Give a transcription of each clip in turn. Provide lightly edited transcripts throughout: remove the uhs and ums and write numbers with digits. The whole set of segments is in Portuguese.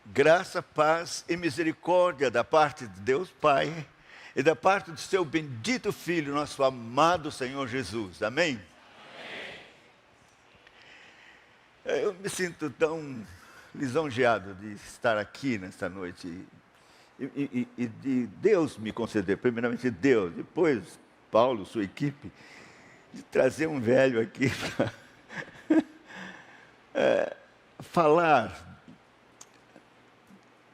Graça, paz e misericórdia da parte de Deus Pai e da parte do seu bendito Filho, nosso amado Senhor Jesus. Amém? Eu me sinto tão lisonjeado de estar aqui nesta noite e de Deus me conceder, primeiramente Deus, depois Paulo, sua equipe, de trazer um velho aqui para falar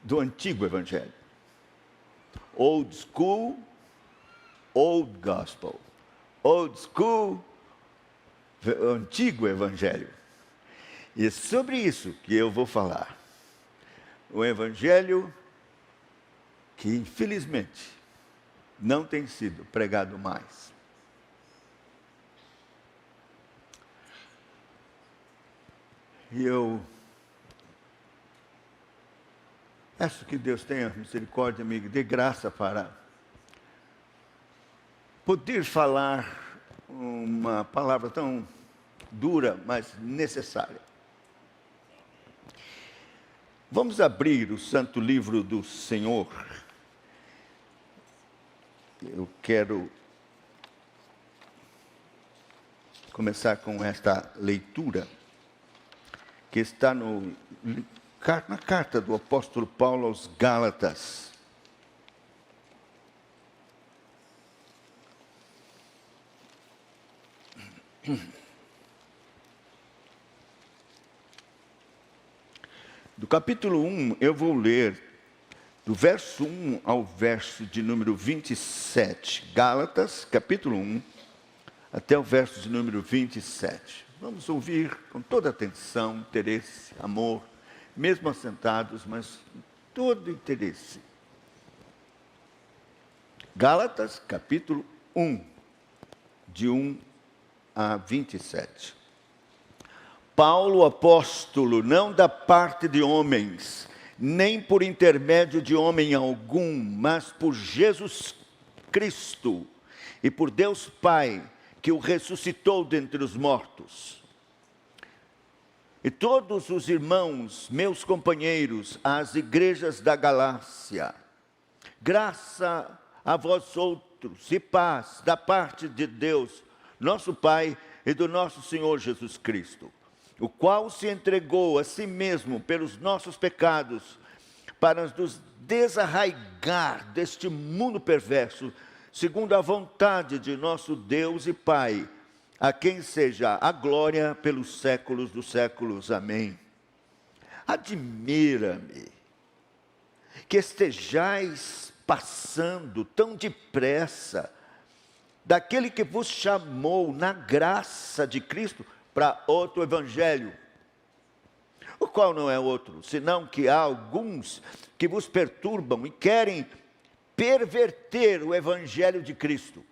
do antigo evangelho. Old school, old gospel. Old school, antigo evangelho. E é sobre isso que eu vou falar. Um evangelho que, infelizmente, não tem sido pregado mais. E eu peço que Deus tenha misericórdia, amigo, dê graça para poder falar uma palavra tão dura, mas necessária. Vamos abrir o Santo Livro do Senhor. Eu quero começar com esta leitura, que está na carta do apóstolo Paulo aos Gálatas. Do capítulo 1, eu vou ler do verso 1 ao verso de número 27. Gálatas, capítulo 1, até o verso de número 27. Vamos ouvir com toda atenção, interesse, amor, mesmo assentados, mas com todo interesse. Gálatas, capítulo 1, de 1 a 27. Paulo, apóstolo, não da parte de homens, nem por intermédio de homem algum, mas por Jesus Cristo e por Deus Pai, que o ressuscitou dentre os mortos. E todos os irmãos, meus companheiros, às igrejas da Galácia, graça a vós outros e paz da parte de Deus, nosso Pai e do nosso Senhor Jesus Cristo, o qual se entregou a si mesmo pelos nossos pecados, para nos desarraigar deste mundo perverso, segundo a vontade de nosso Deus e Pai, a quem seja a glória pelos séculos dos séculos. Amém. Admira-me que estejais passando tão depressa daquele que vos chamou na graça de Cristo para outro evangelho, o qual não é outro, senão que há alguns que vos perturbam e querem perverter o evangelho de Cristo.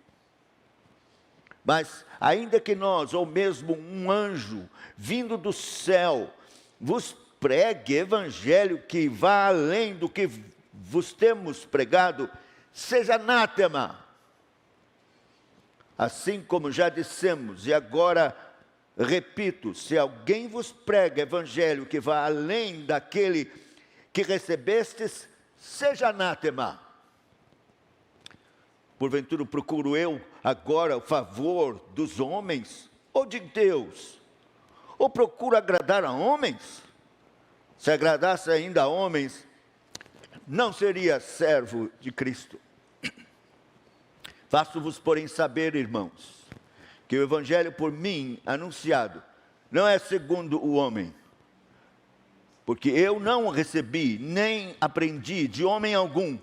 Mas, ainda que nós, ou mesmo um anjo, vindo do céu, vos pregue evangelho que vá além do que vos temos pregado, seja anátema. Assim como já dissemos, e agora repito, se alguém vos prega evangelho que vá além daquele que recebestes, seja anátema. Porventura procuro eu agora o favor dos homens ou de Deus? Ou procuro agradar a homens? Se agradasse ainda a homens, não seria servo de Cristo. Faço-vos, porém, saber, irmãos, que o evangelho por mim anunciado não é segundo o homem, porque eu não o recebi, nem aprendi de homem algum,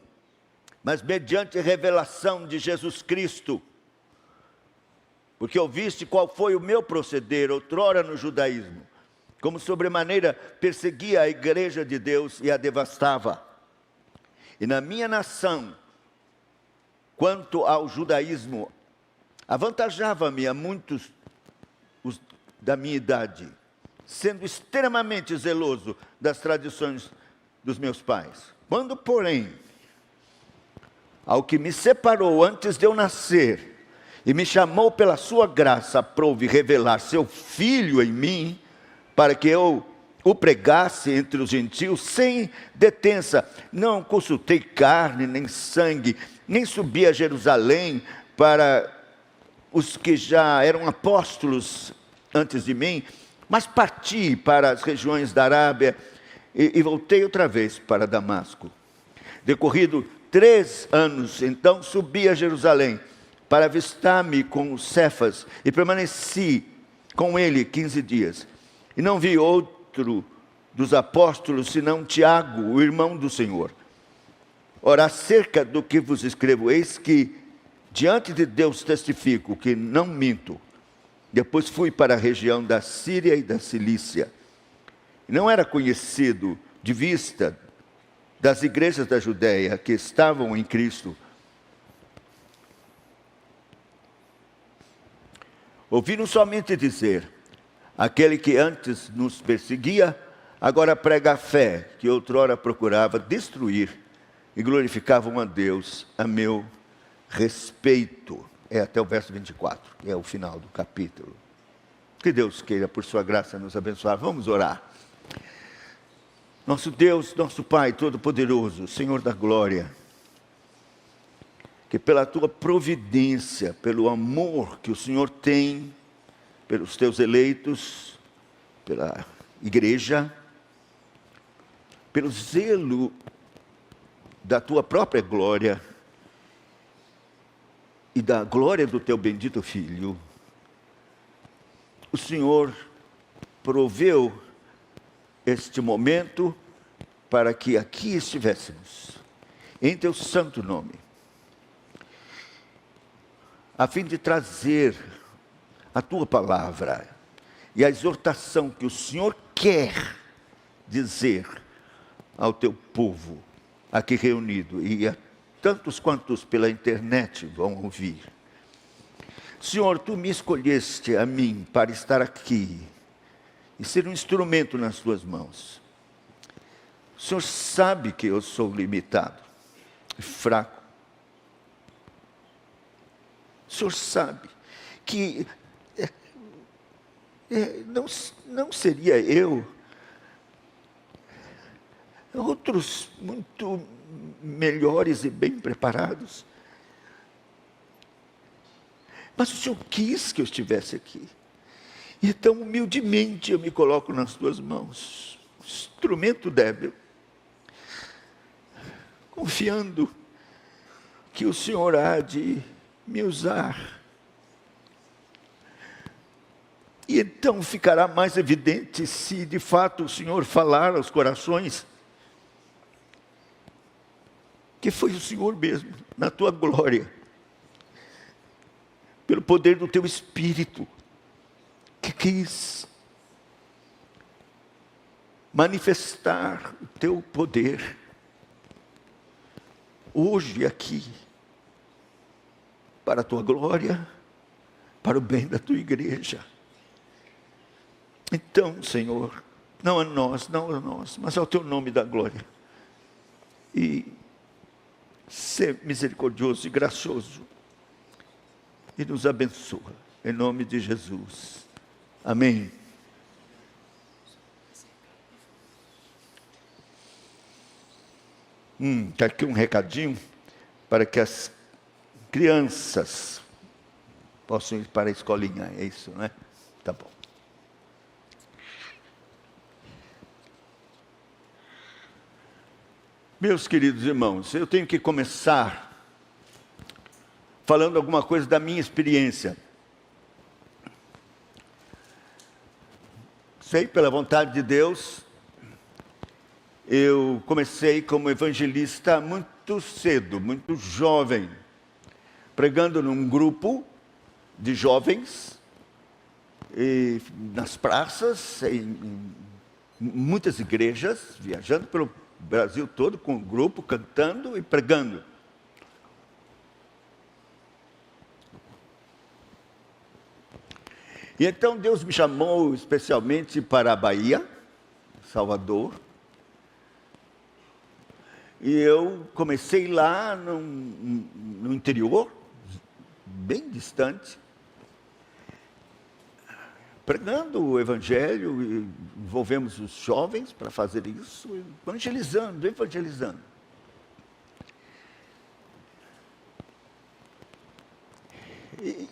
mas mediante revelação de Jesus Cristo. Porque ouviste qual foi o meu proceder outrora no judaísmo, como sobremaneira perseguia a igreja de Deus e a devastava. E na minha nação, quanto ao judaísmo, avantajava-me a muitos da minha idade, sendo extremamente zeloso das tradições dos meus pais. Quando, porém, ao que me separou antes de eu nascer, e me chamou pela sua graça, aprouve revelar seu Filho em mim, para que eu o pregasse entre os gentios sem detença. Não consultei carne nem sangue, nem subi a Jerusalém para os que já eram apóstolos antes de mim, mas parti para as regiões da Arábia e voltei outra vez para Damasco. Decorrido 3 anos, então subi a Jerusalém para avistar-me com Cefas e permaneci com ele 15 dias. E não vi outro dos apóstolos senão Tiago, o irmão do Senhor. Ora, acerca do que vos escrevo, eis que diante de Deus testifico que não minto. Depois fui para a região da Síria e da Cilícia. Não era conhecido de vista das igrejas da Judéia que estavam em Cristo. Ouviram somente dizer: aquele que antes nos perseguia, agora prega a fé, que outrora procurava destruir, e glorificavam a Deus a meu respeito. É até o verso 24, que é o final do capítulo. Que Deus queira, por sua graça, nos abençoar. Vamos orar. Nosso Deus, nosso Pai Todo-Poderoso, Senhor da glória, que pela tua providência, pelo amor que o Senhor tem pelos teus eleitos, pela igreja, pelo zelo da tua própria glória e da glória do teu bendito Filho, o Senhor proveu este momento para que aqui estivéssemos, em teu santo nome, a fim de trazer a tua palavra e a exortação que o Senhor quer dizer ao teu povo aqui reunido e a tantos quantos pela internet vão ouvir. Senhor, tu me escolheste a mim para estar aqui e ser um instrumento nas tuas mãos. O Senhor sabe que eu sou limitado, fraco. O Senhor sabe que não seria eu, outros muito melhores e bem preparados. Mas o Senhor quis que eu estivesse aqui. E então, humildemente, eu me coloco nas tuas mãos, instrumento débil, confiando que o Senhor há de me usar. E então ficará mais evidente se de fato o Senhor falar aos corações, que foi o Senhor mesmo, na tua glória, pelo poder do teu Espírito, que quis manifestar o teu poder, hoje aqui, para a tua glória, para o bem da tua igreja. Então, Senhor, não a nós, mas ao teu nome da glória. E ser misericordioso e gracioso. E nos abençoa. Em nome de Jesus. Amém. Está aqui um recadinho para que as crianças possam ir para a escolinha. É isso, não é? Tá bom. Meus queridos irmãos, eu tenho que começar falando alguma coisa da minha experiência. Sei, pela vontade de Deus, eu comecei como evangelista muito cedo, muito jovem, pregando num grupo de jovens, e nas praças, em muitas igrejas, viajando pelo Brasil todo com um grupo, cantando e pregando. E então Deus me chamou especialmente para a Bahia, Salvador. E eu comecei lá no interior, bem distante, pregando o Evangelho, e envolvemos os jovens para fazer isso, evangelizando. E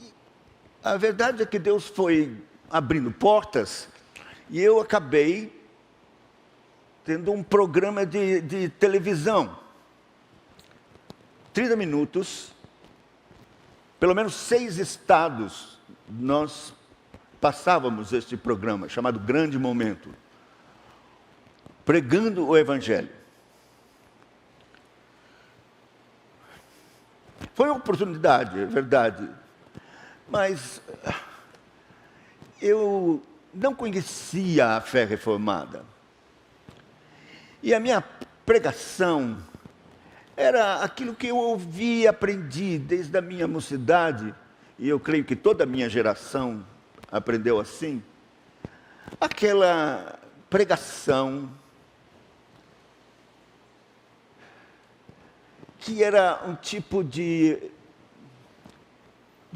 a verdade é que Deus foi abrindo portas, e eu acabei tendo um programa de televisão. 30 minutos, pelo menos 6 estados, nós passávamos este programa, chamado Grande Momento, pregando o Evangelho. Foi uma oportunidade, é verdade, mas eu não conhecia a fé reformada. E a minha pregação era aquilo que eu ouvi e aprendi desde a minha mocidade, e eu creio que toda a minha geração aprendeu assim, aquela pregação que era um tipo de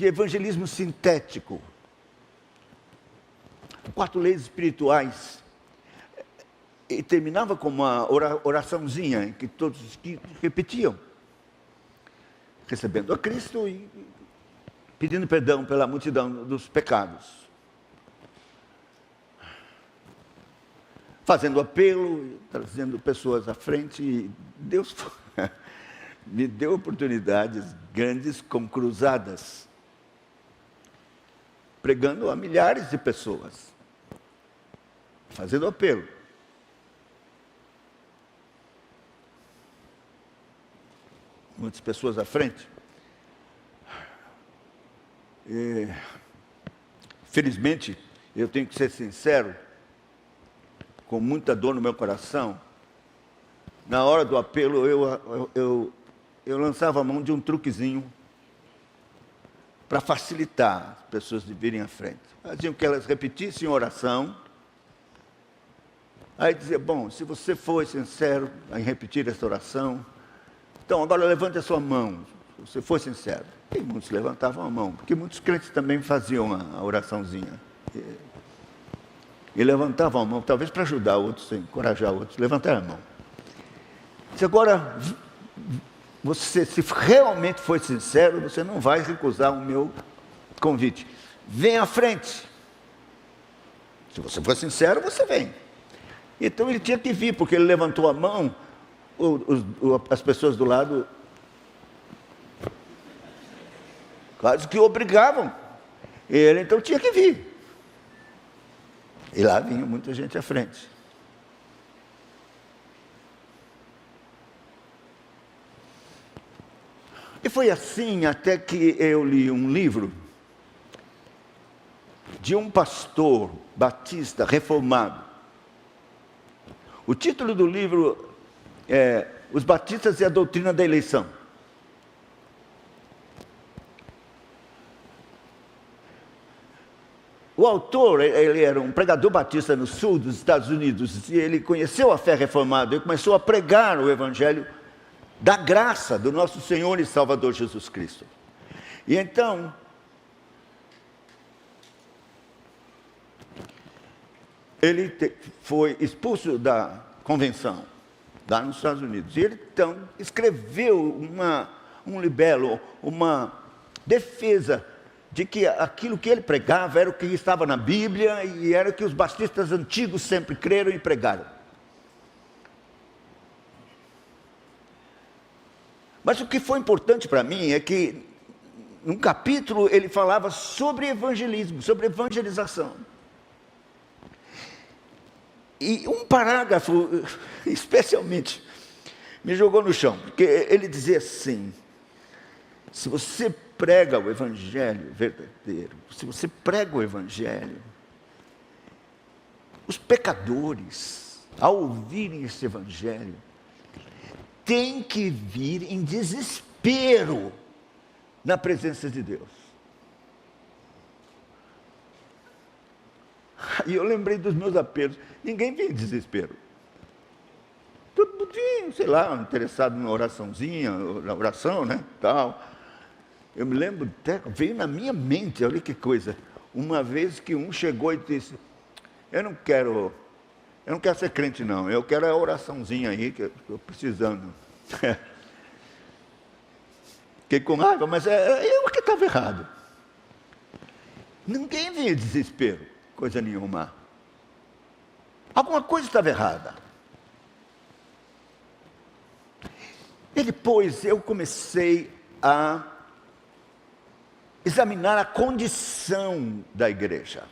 evangelismo sintético. 4 leis espirituais. E terminava com uma oraçãozinha que todos repetiam, recebendo a Cristo e pedindo perdão pela multidão dos pecados. Fazendo apelo, trazendo pessoas à frente. E Deus me deu oportunidades grandes com cruzadas, pregando a milhares de pessoas, fazendo apelo. Muitas pessoas à frente. Felizmente, eu tenho que ser sincero, com muita dor no meu coração, na hora do apelo eu lançava a mão de um truquezinho para facilitar as pessoas de virem à frente. Faziam que elas repetissem a oração, aí dizia, bom, se você for sincero em repetir essa oração, então agora levante a sua mão, se você for sincero. E muitos levantavam a mão, porque muitos crentes também faziam a oraçãozinha. E levantavam a mão, talvez para ajudar outros, encorajar outros, levantar a mão. Se agora, você, se realmente for sincero, você não vai recusar o meu convite. Vem à frente. Se você for sincero, você vem. Então ele tinha que vir, porque ele levantou a mão, as pessoas do lado quase que obrigavam ele, então tinha que vir. E lá vinha muita gente à frente. E foi assim até que eu li um livro de um pastor batista reformado. O título do livro é Os Batistas e a Doutrina da Eleição. O autor, ele era um pregador batista no sul dos Estados Unidos, e ele conheceu a fé reformada e começou a pregar o Evangelho da graça do nosso Senhor e Salvador Jesus Cristo. E então, ele foi expulso da convenção, lá nos Estados Unidos. E ele, então, escreveu um libelo, uma defesa de que aquilo que ele pregava era o que estava na Bíblia e era o que os batistas antigos sempre creram e pregaram. Mas o que foi importante para mim é que, num capítulo, ele falava sobre evangelismo, sobre evangelização. E um parágrafo, especialmente, me jogou no chão, porque ele dizia assim: se você prega o Evangelho verdadeiro, se você prega o Evangelho, os pecadores, ao ouvirem esse Evangelho, têm que vir em desespero na presença de Deus. E eu lembrei dos meus apelos. Ninguém vem em desespero. Todo mundo vinha, sei lá, interessado na oraçãozinha, na oração, né, tal. Eu me lembro, até veio na minha mente, olha que coisa, uma vez que um chegou e disse: eu não quero ser crente não, eu quero a oraçãozinha aí, que eu estou precisando. Fiquei com raiva, mas eu que estava errado. Ninguém vinha de desespero, coisa nenhuma. Alguma coisa estava errada. E depois eu comecei a examinar a condição da igreja.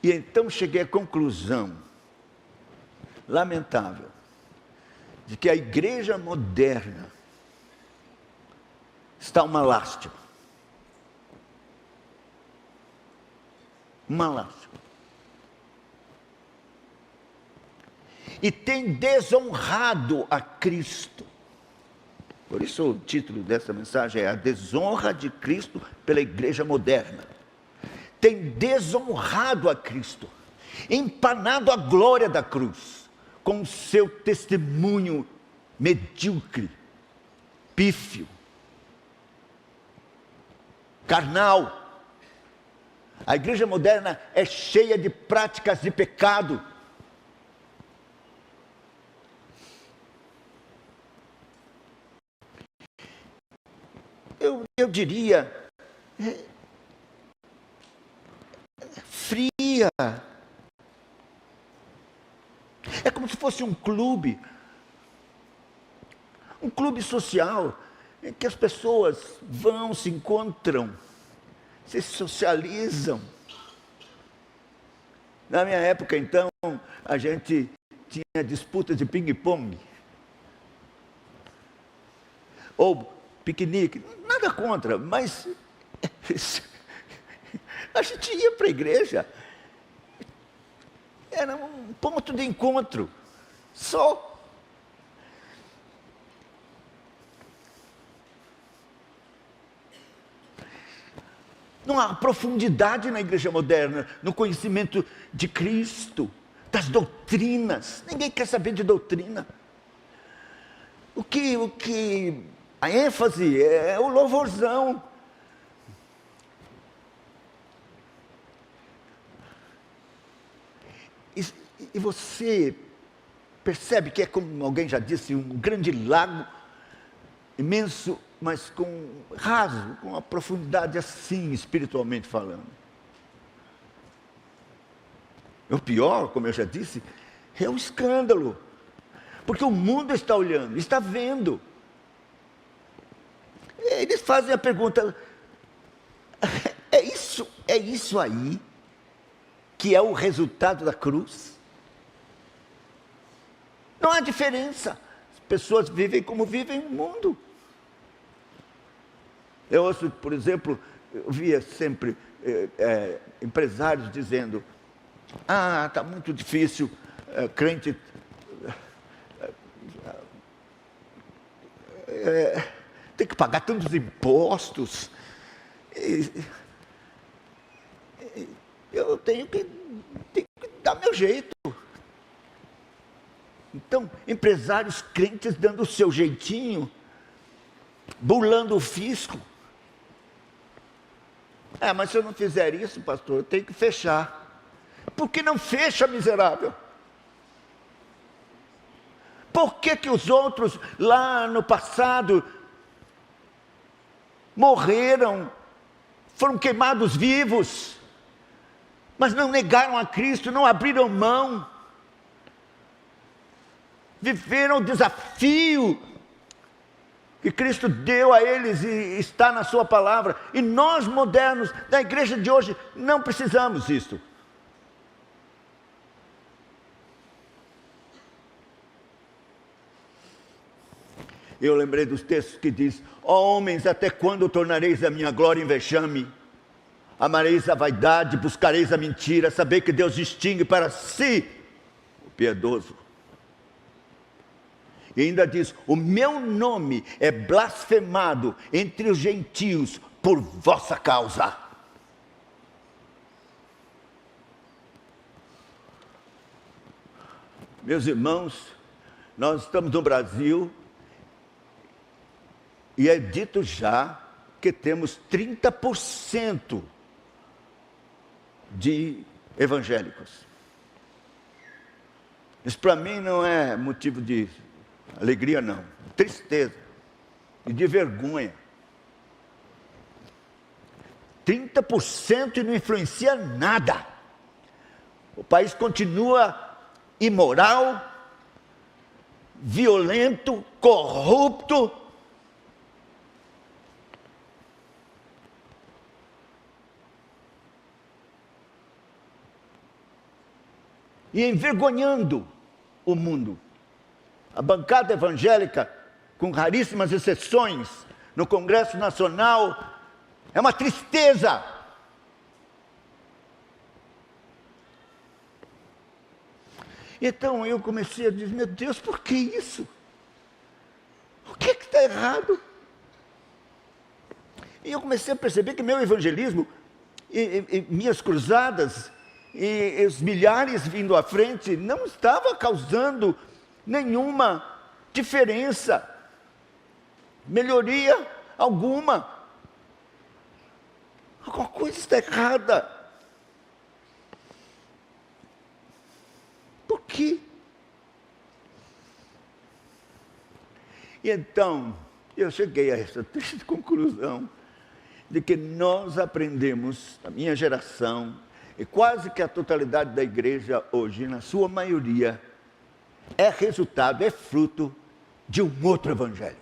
E então cheguei à conclusão, lamentável, de que a igreja moderna está uma lástima. Uma lástima. E tem desonrado a Cristo. Por isso o título dessa mensagem é A Desonra de Cristo pela Igreja Moderna. Tem desonrado a Cristo, empanado a glória da cruz, com o seu testemunho medíocre, pífio, carnal. A igreja moderna é cheia de práticas de pecado. Eu diria, fria. É como se fosse um clube social, em que as pessoas vão, se encontram, se socializam. Na minha época, então, a gente tinha disputas de ping-pong, ou piquenique, nada contra, mas a gente ia para a igreja, era um ponto de encontro, só. Não há profundidade na igreja moderna, no conhecimento de Cristo, das doutrinas. Ninguém quer saber de doutrina. A ênfase é o louvorzão. E você percebe que é, como alguém já disse, um grande lago imenso, mas raso, com uma profundidade assim, espiritualmente falando. O pior, como eu já disse, é o escândalo. Porque o mundo está olhando, está vendo. Eles fazem a pergunta: é isso aí que é o resultado da cruz? Não há diferença. As pessoas vivem como vivem no mundo. Eu ouço, por exemplo, eu via sempre empresários dizendo: está muito difícil, crente tem que pagar tantos impostos. Eu tenho que dar meu jeito. Então, empresários crentes dando o seu jeitinho, burlando o fisco. Mas se eu não fizer isso, pastor, eu tenho que fechar. Por que não fecha, miserável? Por que os outros lá no passado morreram, foram queimados vivos, mas não negaram a Cristo, não abriram mão, viveram o desafio que Cristo deu a eles e está na sua palavra? E nós modernos, da igreja de hoje, não precisamos disso. Eu lembrei dos textos que diz: ó homens, até quando tornareis a minha glória em vexame? Amareis a vaidade, buscareis a mentira, saber que Deus distingue para si o piedoso. E ainda diz: o meu nome é blasfemado entre os gentios por vossa causa. Meus irmãos, nós estamos no Brasil, e é dito já porque temos 30% de evangélicos. Isso para mim não é motivo de alegria, não. Tristeza e de vergonha. 30% e não influencia nada. O país continua imoral, violento, corrupto. E envergonhando o mundo. A bancada evangélica, com raríssimas exceções, no Congresso Nacional, é uma tristeza. Então eu comecei a dizer, meu Deus, por que isso? O que está errado? E eu comecei a perceber que meu evangelismo, e minhas cruzadas, e os milhares vindo à frente, não estava causando nenhuma diferença, melhoria alguma. Alguma coisa está errada. Por quê? E então, eu cheguei a essa triste conclusão de que nós aprendemos, a minha geração, e quase que a totalidade da igreja hoje, na sua maioria, é resultado, é fruto de um outro evangelho.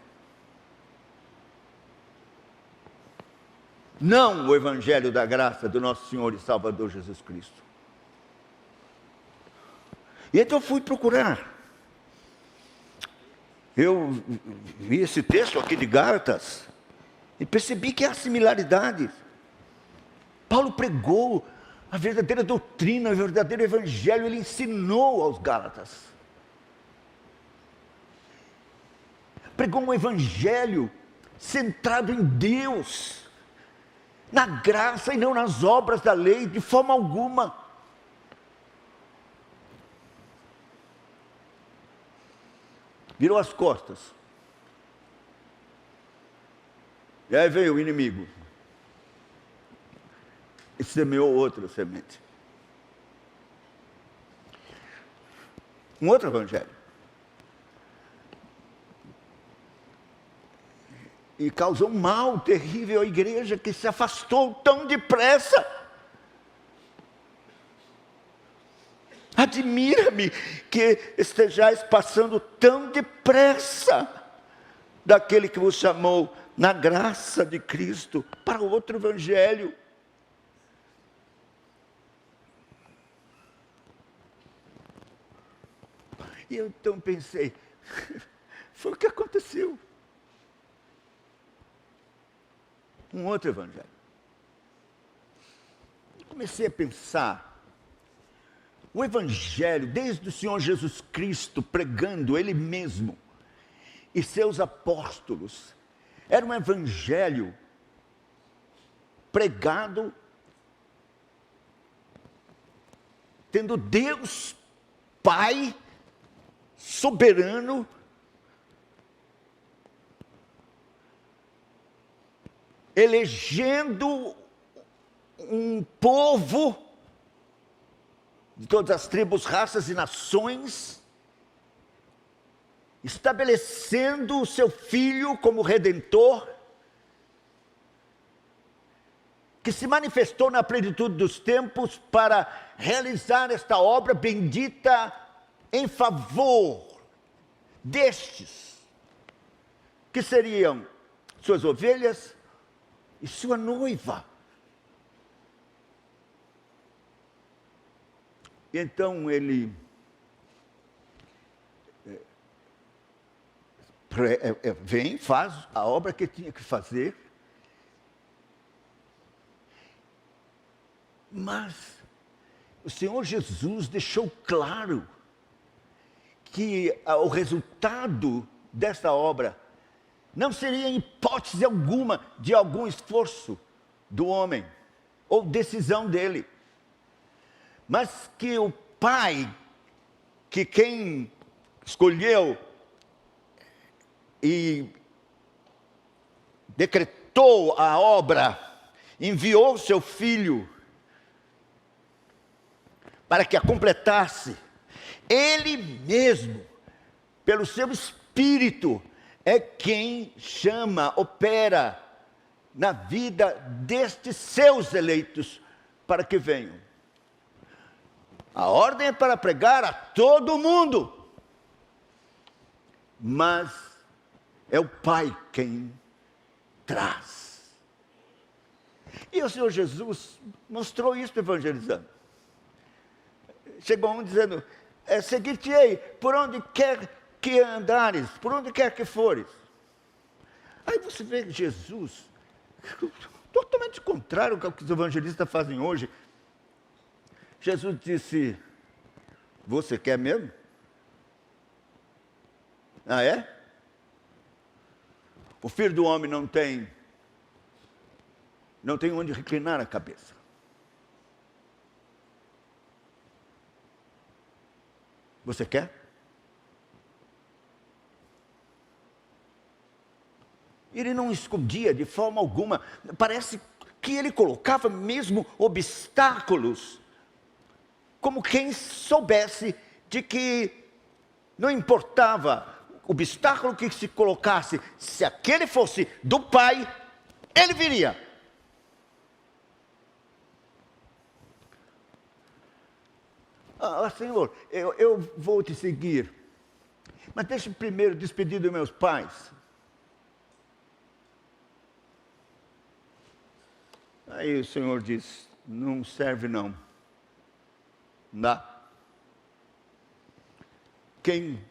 Não o evangelho da graça do nosso Senhor e Salvador Jesus Cristo. E então eu fui procurar. Eu vi esse texto aqui de Gálatas e percebi que há similaridades. Paulo pregou a verdadeira doutrina, o verdadeiro evangelho, ele ensinou aos Gálatas. Pregou um evangelho centrado em Deus, na graça e não nas obras da lei, de forma alguma. Virou as costas. E aí veio o inimigo. E semeou outra semente. Um outro evangelho. E causou um mal terrível à igreja que se afastou tão depressa. Admira-me que estejais passando tão depressa daquele que vos chamou na graça de Cristo para outro evangelho. E eu então pensei, foi o que aconteceu. Um outro evangelho. Comecei a pensar, o evangelho, desde o Senhor Jesus Cristo pregando Ele mesmo e seus apóstolos, era um evangelho pregado tendo Deus Pai soberano elegendo um povo de todas as tribos, raças e nações, estabelecendo o seu Filho como Redentor, que se manifestou na plenitude dos tempos para realizar esta obra bendita em favor destes, que seriam suas ovelhas e sua noiva. E então ele vem, faz a obra que tinha que fazer, mas o Senhor Jesus deixou claro que o resultado dessa obra não seria em hipótese alguma de algum esforço do homem ou decisão dele, mas que o Pai, que quem escolheu e completou a obra, enviou seu Filho para que a completasse. Ele mesmo, pelo seu Espírito, é quem chama, opera na vida destes seus eleitos para que venham. A ordem é para pregar a todo mundo, mas é o Pai quem traz. E o Senhor Jesus mostrou isso evangelizando. Chegou um dizendo: seguir-te-ei por onde quer que andares, por onde quer que fores. Aí você vê Jesus, totalmente contrário ao que os evangelistas fazem hoje. Jesus disse: você quer mesmo? Ah, é? O Filho do Homem não tem onde reclinar a cabeça. Você quer? Ele não escondia de forma alguma. Parece que ele colocava mesmo obstáculos, como quem soubesse de que não importava o obstáculo que se colocasse, se aquele fosse do Pai, ele viria. Senhor, eu vou te seguir, mas deixa eu primeiro despedir dos meus pais. Aí o Senhor diz: não serve não. Dá. Quem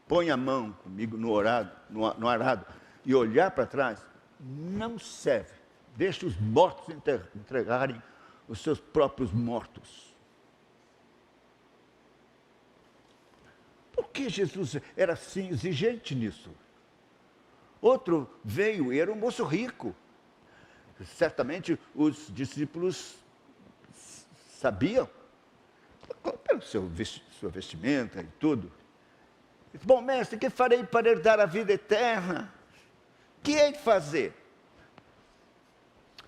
põe a mão comigo no arado e olhar para trás, não serve. Deixa os mortos entregarem os seus próprios mortos. Por que Jesus era assim exigente nisso? Outro veio e era um moço rico. Certamente os discípulos sabiam, pelo sua vestimenta e tudo. Bom, mestre, que farei para herdar a vida eterna? Que hei de fazer?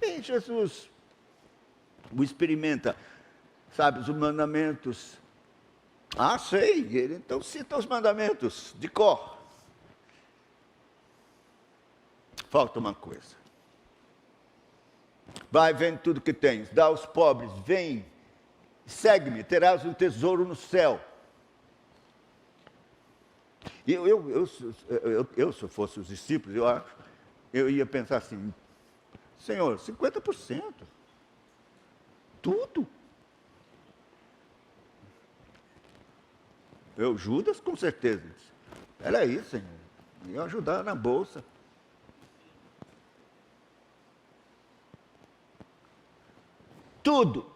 E Jesus o experimenta, sabe, os mandamentos. Ah, sei, ele então cita os mandamentos de cor. Falta uma coisa. Vai, vende tudo que tens, dá aos pobres, vem, segue-me, terás um tesouro no céu. E eu, se eu fosse os discípulos, eu ia pensar assim: Senhor, 50%. Tudo. Judas, com certeza. Espera aí, Senhor. Ia ajudar na bolsa. Tudo.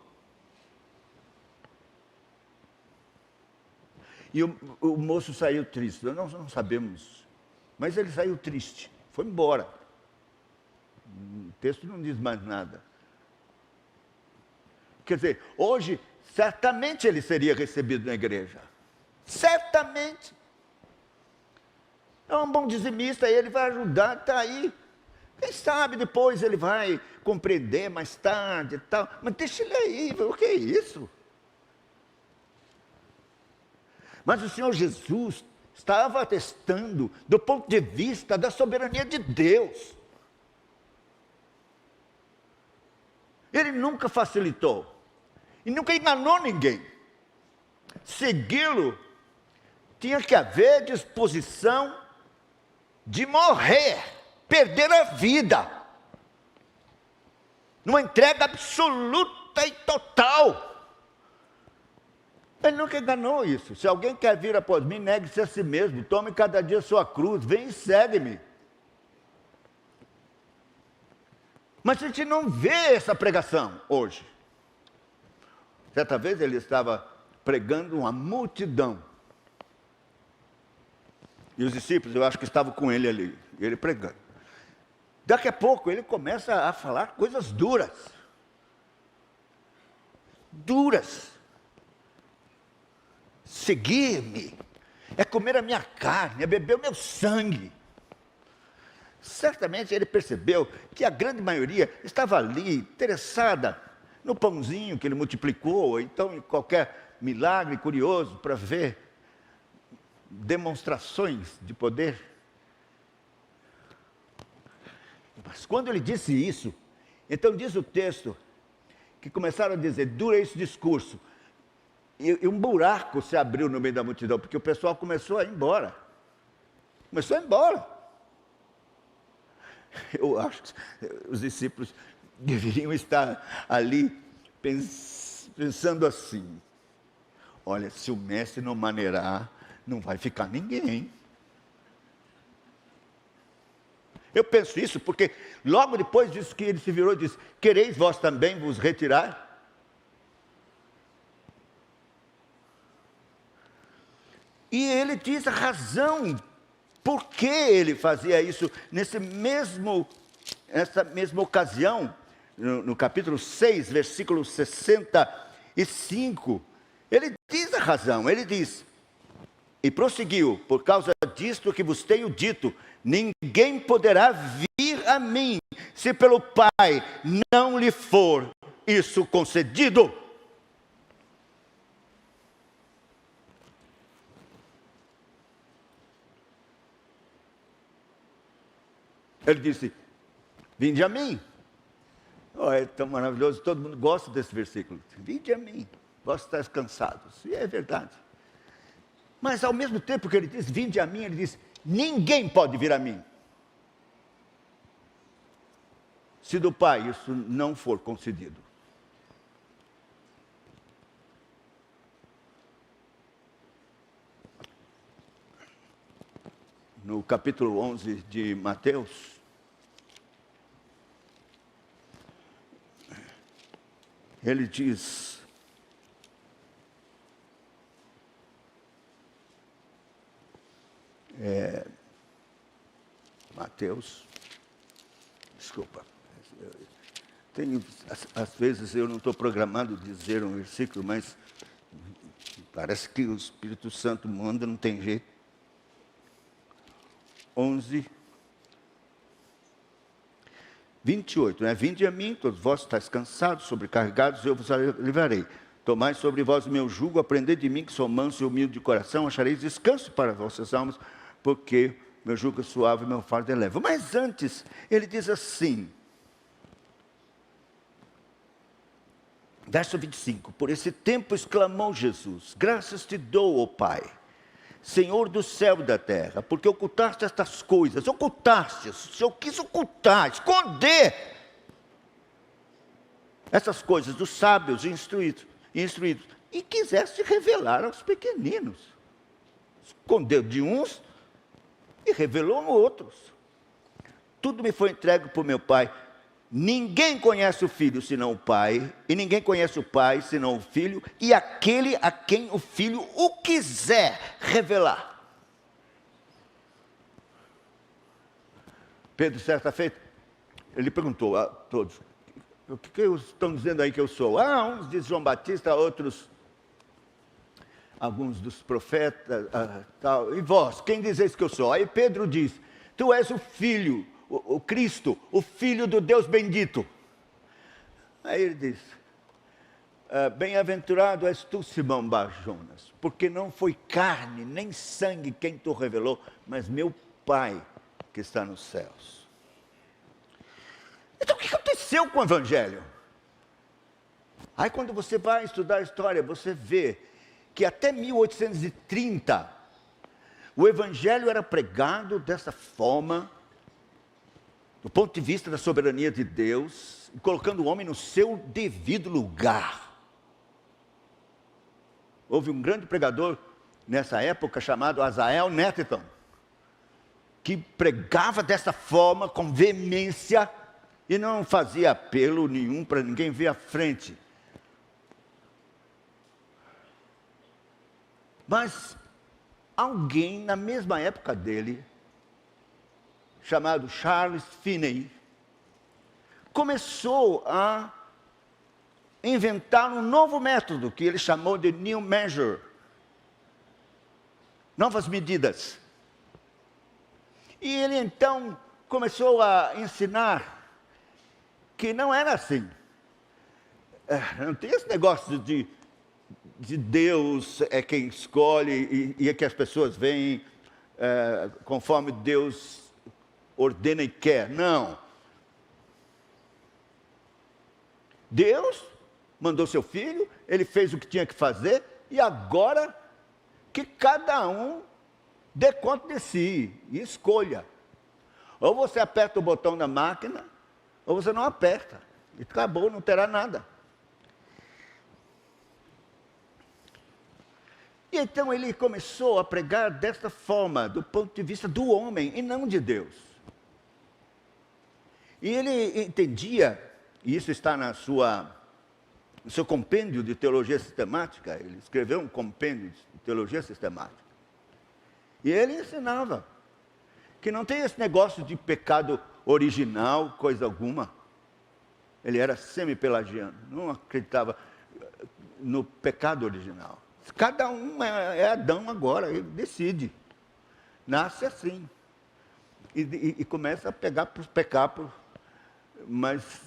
E o moço saiu triste. Nós não sabemos, mas ele saiu triste. Foi embora. O texto não diz mais nada. Quer dizer, hoje, certamente ele seria recebido na igreja. Certamente. É um bom dizimista, ele vai ajudar, está aí. Quem sabe depois ele vai compreender mais tarde e tal. Mas deixa ele aí, o que é isso? Mas o Senhor Jesus estava atestando do ponto de vista da soberania de Deus. Ele nunca facilitou. E nunca enganou ninguém. Segui-lo, tinha que haver disposição de morrer, perder a vida, numa entrega absoluta e total. Ele nunca enganou isso. Se alguém quer vir após mim, negue-se a si mesmo, tome cada dia a sua cruz, vem e segue-me. Mas a gente não vê essa pregação hoje. Certa vez ele estava pregando uma multidão. E os discípulos, eu acho que estavam com ele ali, ele pregando. Daqui a pouco ele começa a falar coisas duras. Duras. Seguir-me é comer a minha carne, é beber o meu sangue. certamente ele percebeu que a grande maioria estava ali, interessada no pãozinho que ele multiplicou, ou então em qualquer milagre curioso para ver demonstrações de poder. Mas quando ele disse isso, então diz o texto, que começaram a dizer, dura esse discurso, e um buraco se abriu no meio da multidão, porque o pessoal começou a ir embora. Começou a ir embora. Eu acho que os discípulos deveriam estar ali pensando assim, olha, se o mestre não maneirar, não vai ficar ninguém. Eu penso isso porque logo depois disso que ele se virou e disse, quereis vós também vos retirar? E ele diz a razão por que ele fazia isso nessa mesma ocasião, no capítulo 6, versículo 65, ele diz a razão, ele diz, e prosseguiu, por causa disto que vos tenho dito, ninguém poderá vir a mim, se pelo Pai não lhe for isso concedido. Ele disse, vinde a mim. Oh, é tão maravilhoso, todo mundo gosta desse versículo. Vinde a mim, vós estáis cansados. E é verdade. Mas ao mesmo tempo que ele diz, vinde a mim, ele diz, ninguém pode vir a mim, se do Pai isso não for concedido. No capítulo 11 de Mateus, ele diz, Mateus, desculpa, às vezes eu não estou programado dizer um versículo, mas parece que o Espírito Santo manda, não tem jeito. 11, 28, né? Vinde a mim, todos vós estáis cansados, sobrecarregados, eu vos aliviarei. Tomai sobre vós o meu jugo, aprendei de mim, que sou manso e humilde de coração, achareis descanso para vossas almas, porque meu jugo é suave e meu fardo é leve. Mas antes, ele diz assim, verso 25, por esse tempo exclamou Jesus, graças te dou, ó Pai, Senhor do céu e da terra, porque ocultaste estas coisas, o Senhor quis ocultar, esconder essas coisas dos sábios e instruídos, e quiseste revelar aos pequeninos. Escondeu de uns e revelou a outros. Tudo me foi entregue por meu Pai. Ninguém conhece o Filho senão o Pai, e ninguém conhece o Pai senão o Filho, e aquele a quem o Filho o quiser revelar. Pedro, certa feita, ele perguntou a todos, o que estão dizendo aí que eu sou? Uns dizem João Batista, outros, alguns dos profetas, tal. E vós, quem dizeis que eu sou? Aí Pedro diz, tu és o Filho, o Cristo, o Filho do Deus bendito. Aí ele diz, bem-aventurado és tu, Simão Bar-Jonas, porque não foi carne nem sangue quem tu revelou, mas meu Pai que está nos céus. Então o que aconteceu com o Evangelho? Aí quando você vai estudar a história, você vê que até 1830, o Evangelho era pregado dessa forma, do ponto de vista da soberania de Deus, colocando o homem no seu devido lugar. Houve um grande pregador nessa época chamado Azael Netton, que pregava dessa forma, com veemência, e não fazia apelo nenhum para ninguém ver à frente. Mas alguém na mesma época dele, chamado Charles Finney, começou a inventar um novo método que ele chamou de New Measure, novas medidas. E ele então começou a ensinar que não era assim. Não tem esse negócio de Deus é quem escolhe e é que as pessoas vêm conforme Deus ordena e quer. Não. Deus mandou seu filho, ele fez o que tinha que fazer, e agora que cada um dê conta de si e escolha. Ou você aperta o botão da máquina, ou você não aperta. E acabou, não terá nada. E então ele começou a pregar desta forma, do ponto de vista do homem e não de Deus. E ele entendia, e isso está no seu compêndio de teologia sistemática, ele escreveu um compêndio de teologia sistemática. E ele ensinava que não tem esse negócio de pecado original, coisa alguma. Ele era semi-pelagiano, não acreditava no pecado original. Cada um é Adão agora, ele decide. Nasce assim. E começa a pecar, mas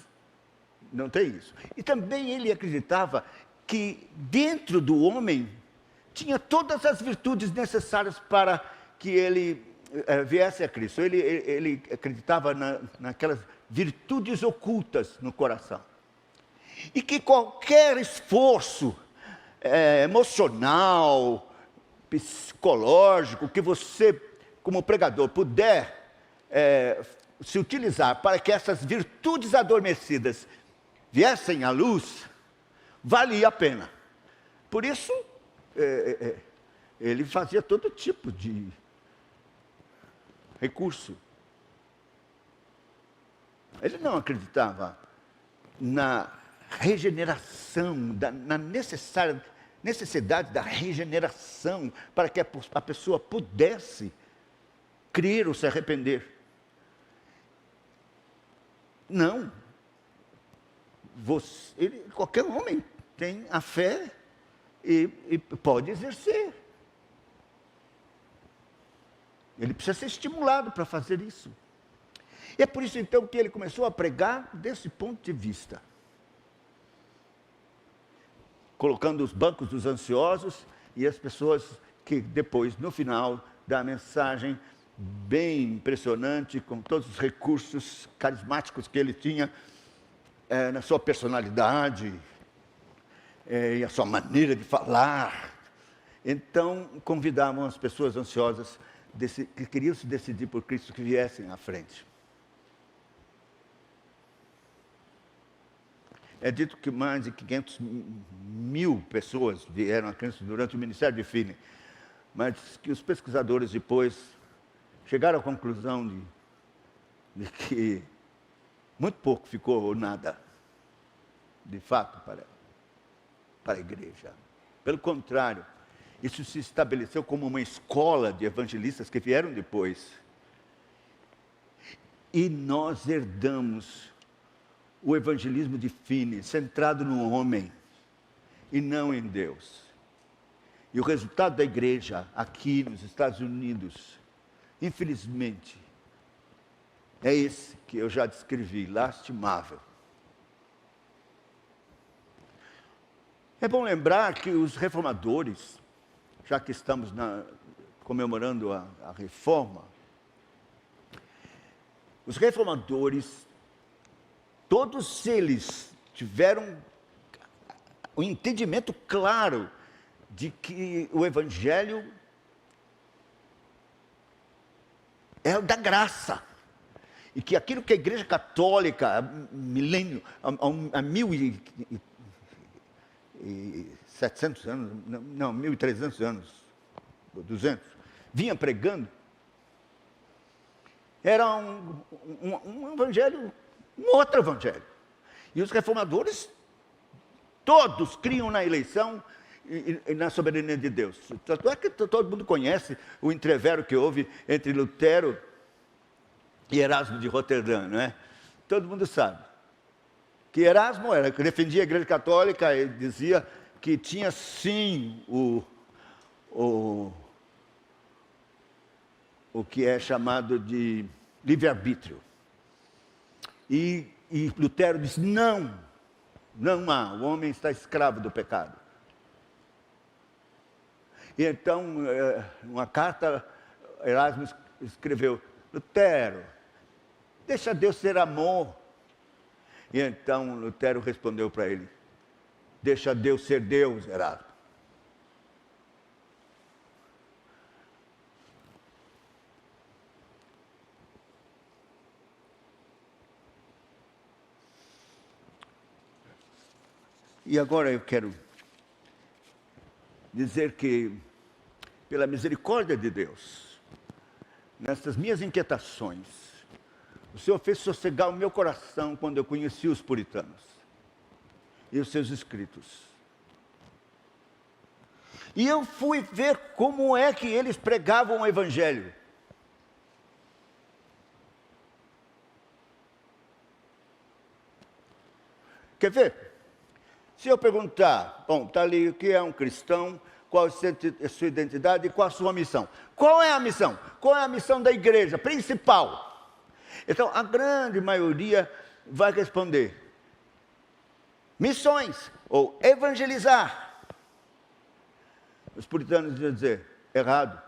não tem isso. E também ele acreditava que dentro do homem tinha todas as virtudes necessárias para que ele viesse a Cristo. Ele acreditava naquelas virtudes ocultas no coração. E que qualquer esforço emocional, psicológico, que você, como pregador, puder se utilizar para que essas virtudes adormecidas viessem à luz, valia a pena. Por isso, ele fazia todo tipo de recurso. Ele não acreditava na regeneração, na necessidade da regeneração, para que a pessoa pudesse crer ou se arrepender. Não. Qualquer homem tem a fé e pode exercer. Ele precisa ser estimulado para fazer isso. E é por isso então que ele começou a pregar desse ponto de vista. Colocando os bancos dos ansiosos e as pessoas que depois, no final da mensagem, bem impressionante, com todos os recursos carismáticos que ele tinha, na sua personalidade, e a sua maneira de falar. Então, convidavam as pessoas ansiosas, que queriam se decidir por Cristo, que viessem à frente. É dito que mais de 500 mil pessoas vieram a Cristo durante o ministério de Finney, mas que os pesquisadores depois chegaram à conclusão de que muito pouco ficou ou nada, de fato, para a igreja. Pelo contrário, isso se estabeleceu como uma escola de evangelistas que vieram depois. E nós herdamos o evangelismo de Finney, centrado no homem e não em Deus. E o resultado da igreja aqui nos Estados Unidos, infelizmente, é esse que eu já descrevi, lastimável. É bom lembrar que os reformadores, já que estamos comemorando a reforma, os reformadores, todos eles tiveram um entendimento claro de que o Evangelho é o da graça. E que aquilo que a Igreja Católica, há 1.700 anos, não, 1.300 anos, 200, vinha pregando, era um evangelho, um outro evangelho. E os reformadores, todos criam na eleição e na soberania de Deus. Tanto é que todo mundo conhece o entrevero que houve entre Lutero e Erasmo de Roterdã, não é? Todo mundo sabe que Erasmo que defendia a Igreja Católica e dizia que tinha sim o que é chamado de livre-arbítrio. E Lutero disse, não há, o homem está escravo do pecado. E então, uma carta, Erasmo escreveu, Lutero, deixa Deus ser amor. E então Lutero respondeu para ele, deixa Deus ser Deus, Erasmo. E agora eu quero dizer que, pela misericórdia de Deus, nessas minhas inquietações, o Senhor fez sossegar o meu coração quando eu conheci os puritanos e os seus escritos. E eu fui ver como é que eles pregavam o Evangelho. Quer ver? Se eu perguntar, bom, está ali o que é um cristão, qual é a sua identidade e qual a sua missão? Qual é a missão? Qual é a missão da igreja principal? Então, a grande maioria vai responder, missões, ou evangelizar. Os puritanos iam dizer, errado.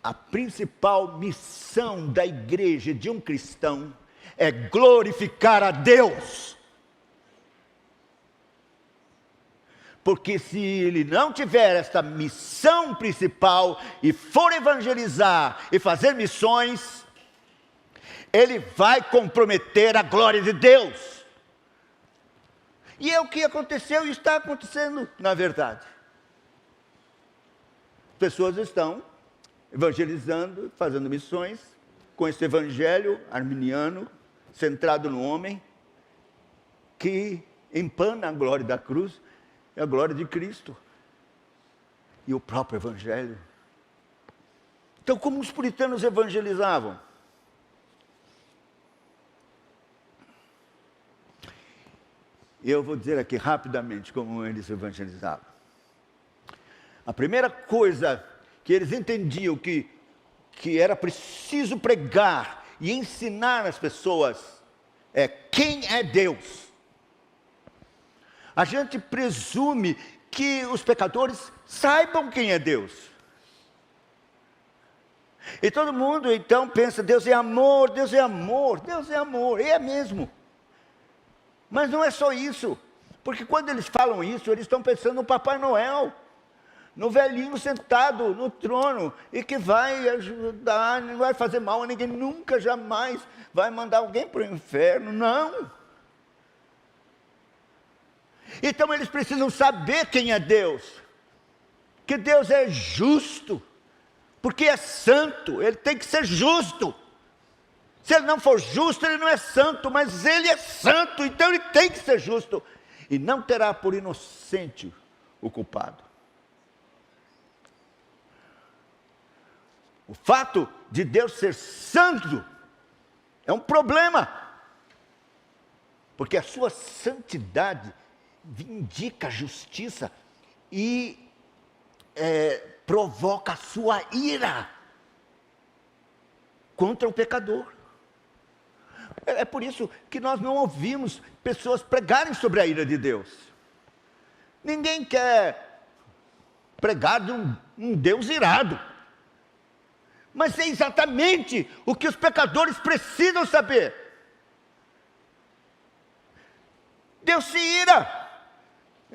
A principal missão da igreja de um cristão é glorificar a Deus. Porque se ele não tiver esta missão principal e for evangelizar e fazer missões, ele vai comprometer a glória de Deus. E é o que aconteceu e está acontecendo na verdade. Pessoas estão evangelizando, fazendo missões, com esse evangelho arminiano, centrado no homem, que empana a glória da cruz, é a glória de Cristo e o próprio Evangelho. Então, como os puritanos evangelizavam? Eu vou dizer aqui rapidamente como eles evangelizavam. A primeira coisa que eles entendiam que era preciso pregar e ensinar as pessoas é quem é Deus. A gente presume que os pecadores saibam quem é Deus. E todo mundo então pensa, Deus é amor, Deus é amor, Deus é amor, e é mesmo. Mas não é só isso, porque quando eles falam isso, eles estão pensando no Papai Noel, no velhinho sentado no trono, e que vai ajudar, não vai fazer mal a ninguém, nunca, jamais vai mandar alguém para o inferno, não. Então eles precisam saber quem é Deus, que Deus é justo, porque é santo, ele tem que ser justo. Se ele não for justo, ele não é santo, mas ele é santo, então ele tem que ser justo, e não terá por inocente o culpado. O fato de Deus ser santo é um problema, porque a sua santidade vindica a justiça e provoca a sua ira contra o pecador. É por isso que nós não ouvimos pessoas pregarem sobre a ira de Deus. Ninguém quer pregar de um Deus irado. Mas é exatamente o que os pecadores precisam saber. Deus se ira.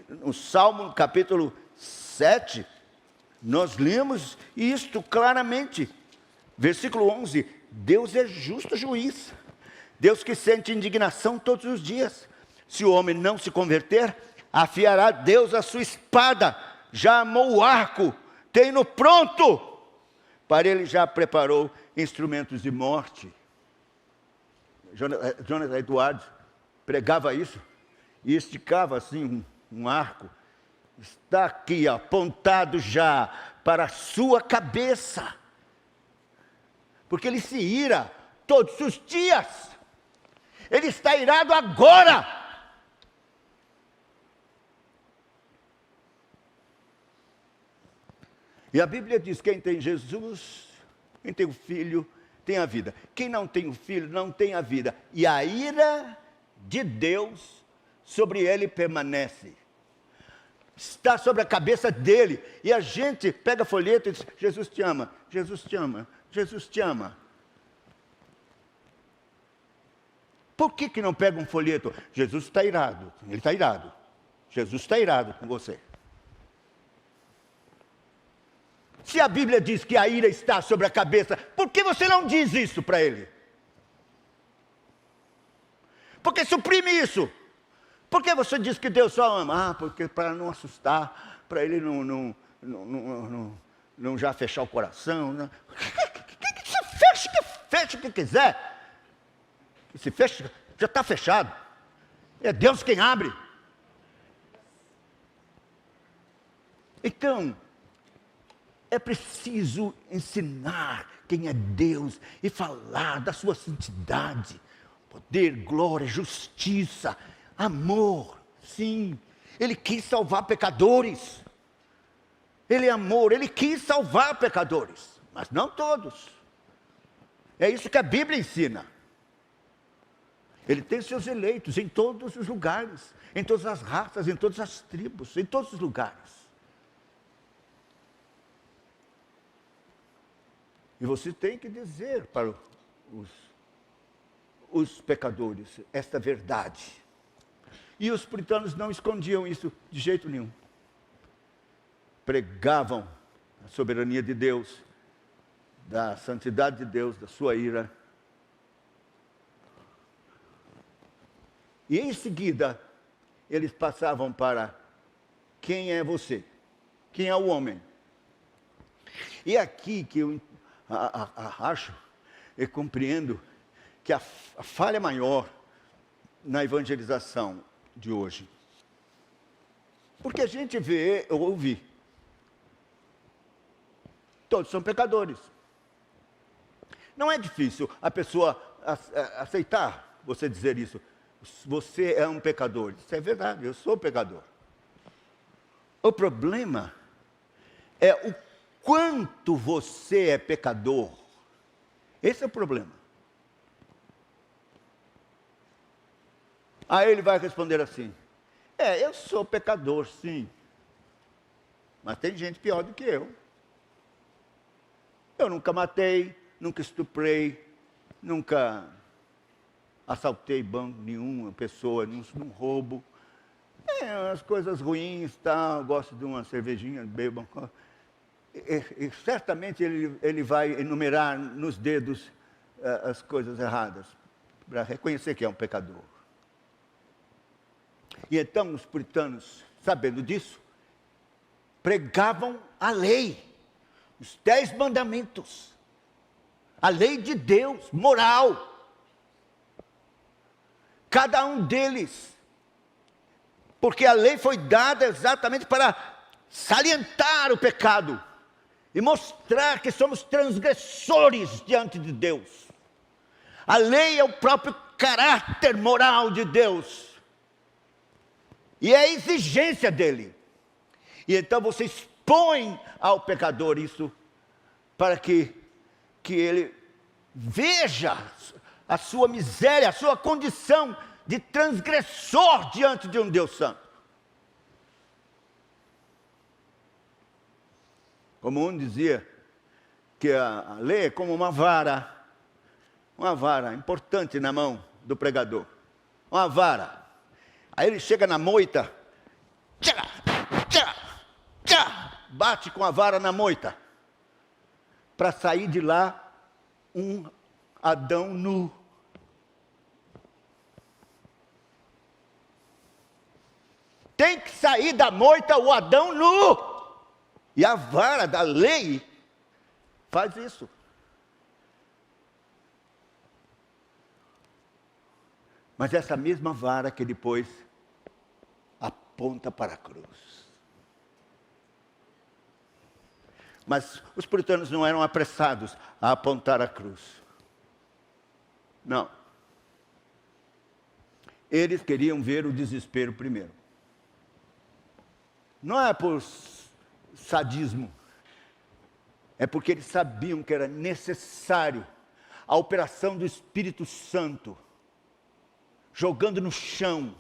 No Salmo capítulo 7, nós lemos isto claramente. Versículo 11, Deus é justo juiz. Deus que sente indignação todos os dias. Se o homem não se converter, afiará Deus a sua espada. Já amou o arco, tem-no pronto. Para ele já preparou instrumentos de morte. Jonathan Edwards pregava isso e esticava assim um arco. Está aqui apontado já para a sua cabeça. Porque ele se ira todos os dias. Ele está irado agora. E a Bíblia diz, quem tem Jesus, quem tem o Filho, tem a vida. Quem não tem o Filho não tem a vida. E a ira de Deus sobre ele permanece. Está sobre a cabeça dele. E a gente pega folheto e diz: Jesus te ama, Jesus te ama, Jesus te ama. Por que não pega um folheto? Jesus está irado, ele está irado. Jesus está irado com você. Se a Bíblia diz que a ira está sobre a cabeça, por que você não diz isso para ele? Por que suprime isso? Por que você diz que Deus só ama? Porque para não assustar, para ele não já fechar o coração. Não. Que se feche o que quiser. Que se feche, já está fechado. É Deus quem abre. Então, é preciso ensinar quem é Deus e falar da sua santidade, poder, glória, justiça, amor. Sim, Ele quis salvar pecadores. Ele é amor, Ele quis salvar pecadores, mas não todos. É isso que a Bíblia ensina. Ele tem seus eleitos em todos os lugares, em todas as raças, em todas as tribos, em todos os lugares. E você tem que dizer para os pecadores esta verdade. E os puritanos não escondiam isso de jeito nenhum. Pregavam a soberania de Deus, da santidade de Deus, da sua ira. E em seguida, eles passavam para: quem é você? Quem é o homem? E aqui que eu acho e compreendo que a falha maior na evangelização de hoje. Porque a gente vê, ouve, todos são pecadores. Não é difícil a pessoa aceitar você dizer isso. Você é um pecador. Isso é verdade, eu sou pecador. O problema é o quanto você é pecador. Esse é o problema. Aí ele vai responder assim: eu sou pecador, sim. Mas tem gente pior do que eu. Eu nunca matei, nunca estuprei, nunca assaltei banco nenhuma pessoa, não roubo. As coisas ruins, tá, gosto de uma cervejinha, bebo. E certamente ele vai enumerar nos dedos as coisas erradas, para reconhecer que é um pecador. E então os puritanos, sabendo disso, pregavam a lei, os 10 mandamentos, a lei de Deus, moral. Cada um deles, porque a lei foi dada exatamente para salientar o pecado e mostrar que somos transgressores diante de Deus. A lei é o próprio caráter moral de Deus e é a exigência dele. E então você expõe ao pecador isso para que ele veja a sua miséria, a sua condição de transgressor diante de um Deus santo. Como um dizia, que a lei é como uma vara importante na mão do pregador. Uma vara. Aí ele chega na moita, bate com a vara na moita, para sair de lá um Adão nu. Tem que sair da moita o Adão nu. E a vara da lei faz isso. Mas essa mesma vara que depois aponta para a cruz. Mas os puritanos não eram apressados a apontar a cruz. Não. Eles queriam ver o desespero primeiro. Não é por sadismo. É porque eles sabiam que era necessário a operação do Espírito Santo, jogando no chão,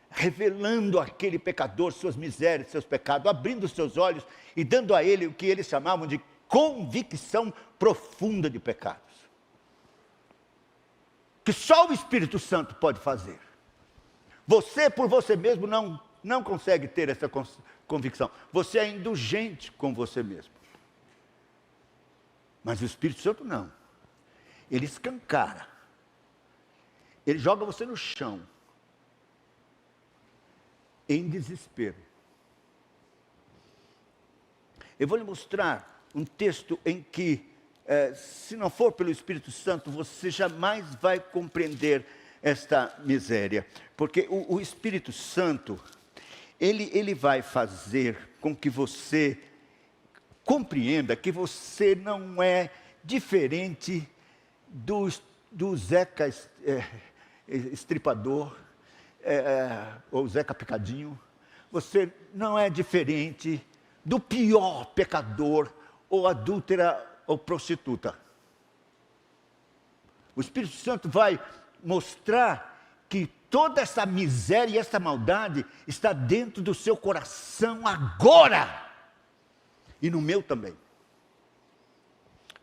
revelando àquele pecador suas misérias, seus pecados, abrindo os seus olhos e dando a ele o que eles chamavam de convicção profunda de pecados. Que só o Espírito Santo pode fazer. Você, por você mesmo, não consegue ter essa convicção. Você é indulgente com você mesmo. Mas o Espírito Santo não. Ele escancara. Ele joga você no chão. Em desespero. Eu vou lhe mostrar um texto em que, se não for pelo Espírito Santo, você jamais vai compreender esta miséria. Porque o Espírito Santo, ele vai fazer com que você compreenda que você não é diferente do Zeca estripador, ou Zeca Picadinho. Você não é diferente do pior pecador, ou adúltera, ou prostituta. O Espírito Santo vai mostrar que toda essa miséria e essa maldade está dentro do seu coração agora. E no meu também.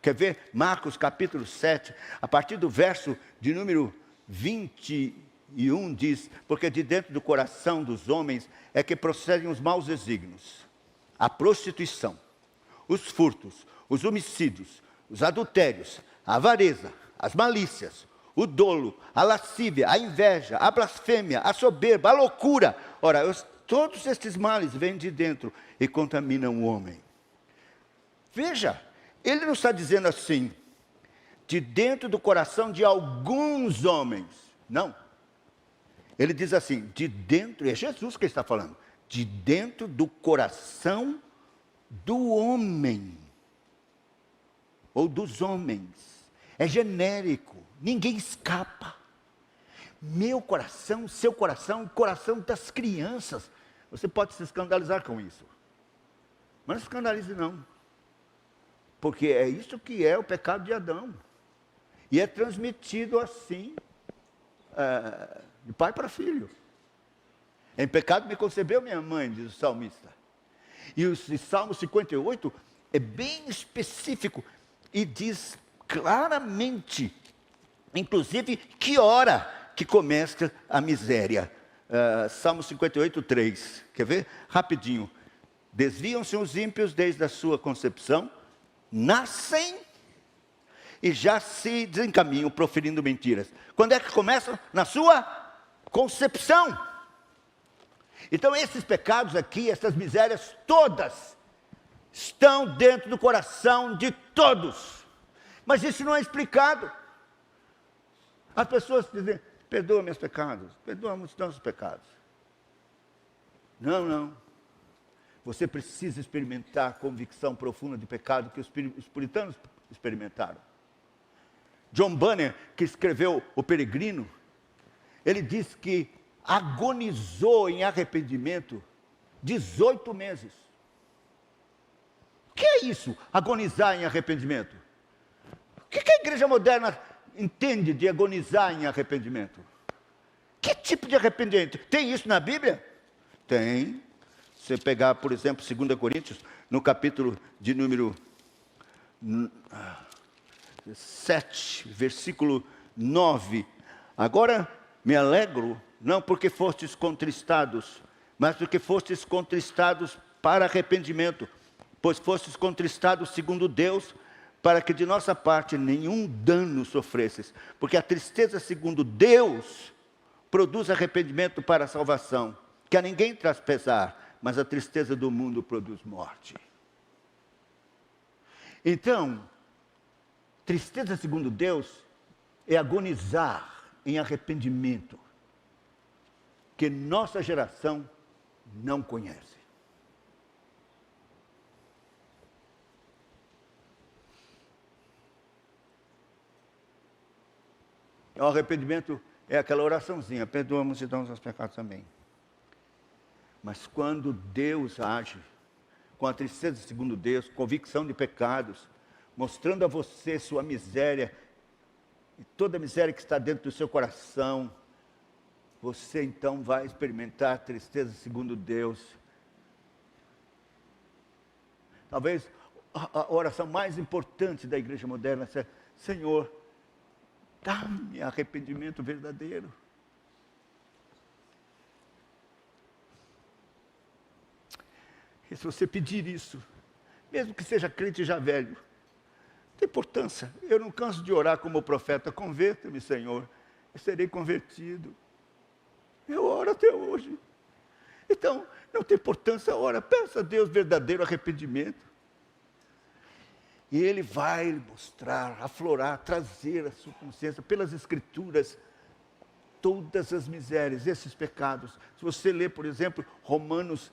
Quer ver? Marcos capítulo 7, a partir do verso de número 21 diz: porque de dentro do coração dos homens é que procedem os maus desígnios, a prostituição, os furtos, os homicídios, os adultérios, a avareza, as malícias, o dolo, a lascívia, a inveja, a blasfêmia, a soberba, a loucura. Ora, todos estes males vêm de dentro e contaminam o homem. Veja, ele não está dizendo assim, de dentro do coração de alguns homens. Não. Ele diz assim, de dentro, é Jesus que está falando, de dentro do coração do homem, ou dos homens. É genérico, ninguém escapa. Meu coração, seu coração, o coração das crianças. Você pode se escandalizar com isso, mas não se escandalize não. Porque é isso que é o pecado de Adão. E é transmitido assim, de pai para filho. Em pecado me concebeu minha mãe, diz o salmista. E o Salmo 58 é bem específico e diz claramente, inclusive, que hora que começa a miséria. Salmo 58, 3. Quer ver? Rapidinho. Desviam-se os ímpios desde a sua concepção, nascem e já se desencaminham proferindo mentiras. Quando é que começam? Na sua concepção. Então esses pecados aqui, essas misérias todas, estão dentro do coração de todos. Mas isso não é explicado. As pessoas dizem, perdoa meus pecados, perdoa os nossos pecados. Não. Você precisa experimentar a convicção profunda de pecado que os puritanos experimentaram. John Bunyan, que escreveu O Peregrino, ele diz que agonizou em arrependimento 18 meses. O que é isso, agonizar em arrependimento? O que a igreja moderna entende de agonizar em arrependimento? Que tipo de arrependimento? Tem isso na Bíblia? Tem. Se você pegar, por exemplo, 2 Coríntios, no capítulo de número 7, versículo 9. Agora me alegro, não porque fostes contristados, mas porque fostes contristados para arrependimento, pois fostes contristados segundo Deus, para que de nossa parte nenhum dano sofresses, porque a tristeza segundo Deus produz arrependimento para a salvação, que a ninguém traz pesar, mas a tristeza do mundo produz morte. Então, tristeza segundo Deus é agonizar em arrependimento, que nossa geração não conhece. O arrependimento é aquela oraçãozinha, perdoa-nos e dá-nos os pecados também. Mas quando Deus age, com a tristeza segundo Deus, convicção de pecados, mostrando a você sua miséria e toda a miséria que está dentro do seu coração, você então vai experimentar tristeza segundo Deus. Talvez a oração mais importante da igreja moderna seja: Senhor, dá-me arrependimento verdadeiro. E se você pedir isso, mesmo que seja crente já velho, não tem importância. Eu não canso de orar como o profeta: converta-me, Senhor, eu serei convertido. Eu oro até hoje. Então, não tem importância, ora, peça a Deus verdadeiro arrependimento. E Ele vai mostrar, aflorar, trazer a sua consciência pelas Escrituras, todas as misérias, esses pecados. Se você ler, por exemplo, Romanos,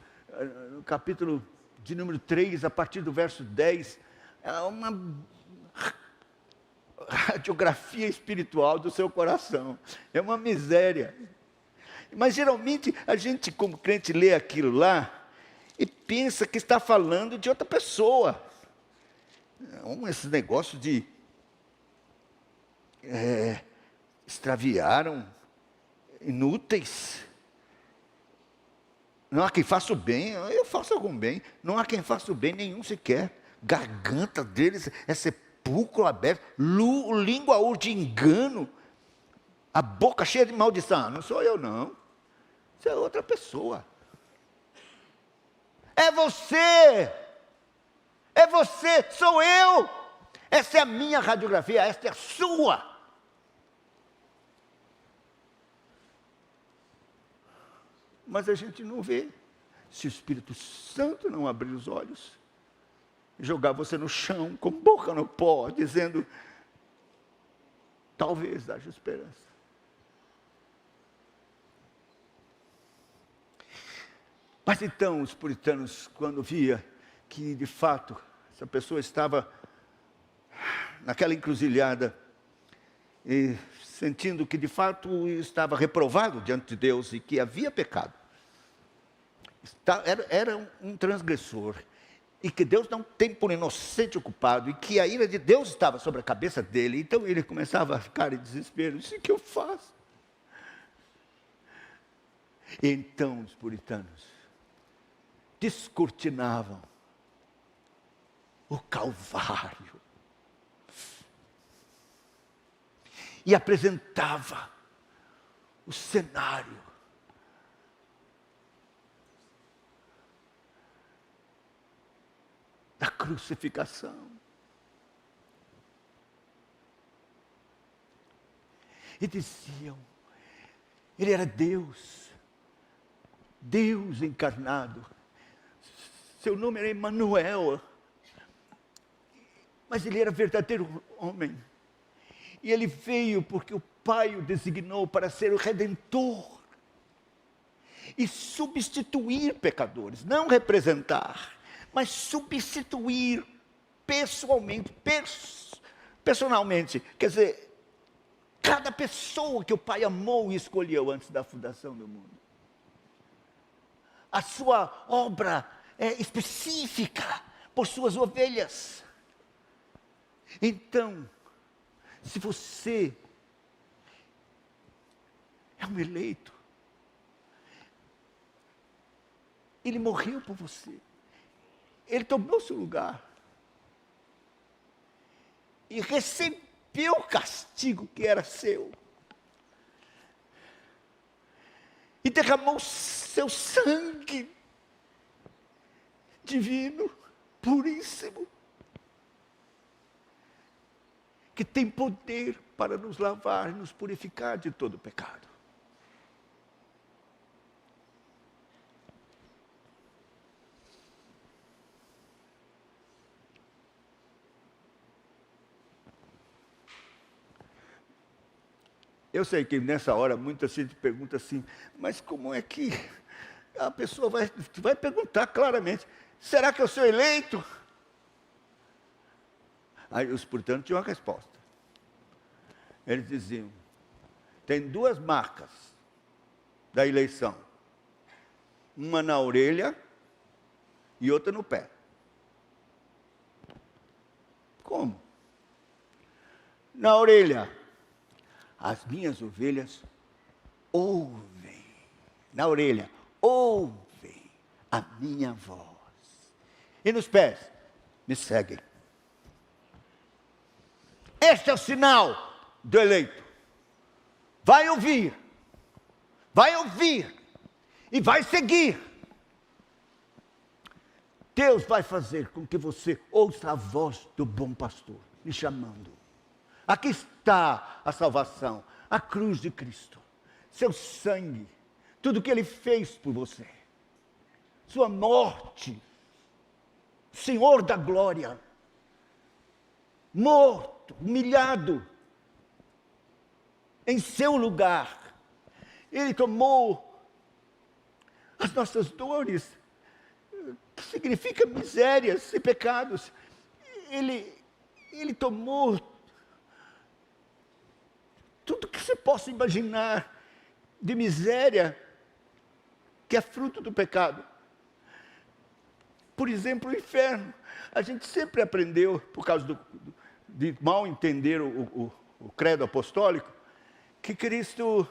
no capítulo de número 3, a partir do verso 10, é uma radiografia espiritual do seu coração. É uma miséria. Mas geralmente a gente, como crente, lê aquilo lá e pensa que está falando de outra pessoa. Esse negócio de extraviaram, inúteis. Não há quem faça o bem, eu faço algum bem. Não há quem faça o bem, nenhum sequer. Garganta deles é sepulcro aberto, língua ou de engano, a boca cheia de maldição. Não sou eu, não. Isso é outra pessoa. É você. É você, sou eu. Essa é a minha radiografia, esta é a sua. Mas a gente não vê. Se o Espírito Santo não abrir os olhos, jogar você no chão, com boca no pó, dizendo: talvez haja esperança. Mas então os puritanos, quando via que de fato essa pessoa estava naquela encruzilhada, e sentindo que de fato estava reprovado diante de Deus e que havia pecado, era um transgressor, e que Deus não tem por inocente o culpado, e que a ira de Deus estava sobre a cabeça dele, então ele começava a ficar em desespero: isso que eu faço? E então os puritanos descortinavam o Calvário e apresentava o cenário da crucificação. E diziam: Ele era Deus, Deus encarnado, seu nome era Emanuel, mas ele era verdadeiro homem. E ele veio porque o Pai o designou para ser o Redentor e substituir pecadores, não representar, mas substituir pessoalmente, personalmente. Quer dizer, cada pessoa que o Pai amou e escolheu antes da fundação do mundo. A sua obra é específica por suas ovelhas. Então, se você é um eleito, Ele morreu por você, Ele tomou seu lugar e recebeu o castigo que era seu, e derramou seu sangue divino, puríssimo, que tem poder para nos lavar, nos purificar de todo pecado. Eu sei que nessa hora muita gente pergunta assim: mas como é que a pessoa vai perguntar claramente: será que eu sou eleito? Aí os puritanos tinham uma resposta. Eles diziam: tem duas marcas da eleição, uma na orelha e outra no pé. Como? Na orelha as minhas ovelhas ouvem, na orelha, ouvem a minha voz. E nos pés, me seguem. Este é o sinal do eleito. Vai ouvir e vai seguir. Deus vai fazer com que você ouça a voz do bom pastor, lhe chamando. Aqui está a salvação, a cruz de Cristo, seu sangue, tudo que Ele fez por você, sua morte, Senhor da glória, morto, humilhado, em seu lugar. Ele tomou as nossas dores, que significa misérias e pecados. Ele tomou tudo que você possa imaginar de miséria, que é fruto do pecado. Por exemplo, o inferno. A gente sempre aprendeu, por causa de mal entender o credo apostólico, que Cristo,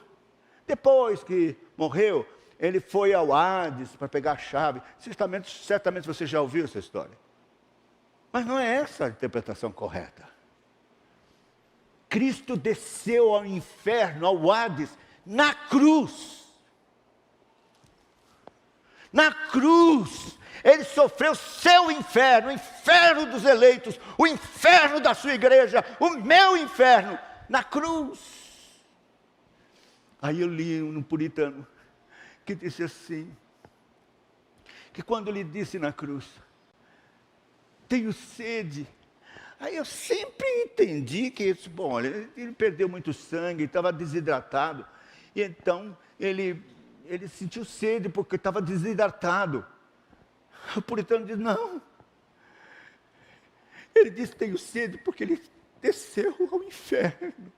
depois que morreu, Ele foi ao Hades para pegar a chave. Certamente você já ouviu essa história. Mas não é essa a interpretação correta. Cristo desceu ao inferno, ao Hades, na cruz. Na cruz, Ele sofreu seu inferno, o inferno dos eleitos, o inferno da sua igreja, o meu inferno, na cruz. Aí eu li no puritano, que disse assim, que quando Ele disse na cruz, tenho sede. Aí eu sempre entendi que isso, bom, ele perdeu muito sangue, estava desidratado, e então ele sentiu sede porque estava desidratado. O puritano diz, não. Ele disse, tenho sede porque ele desceu ao inferno.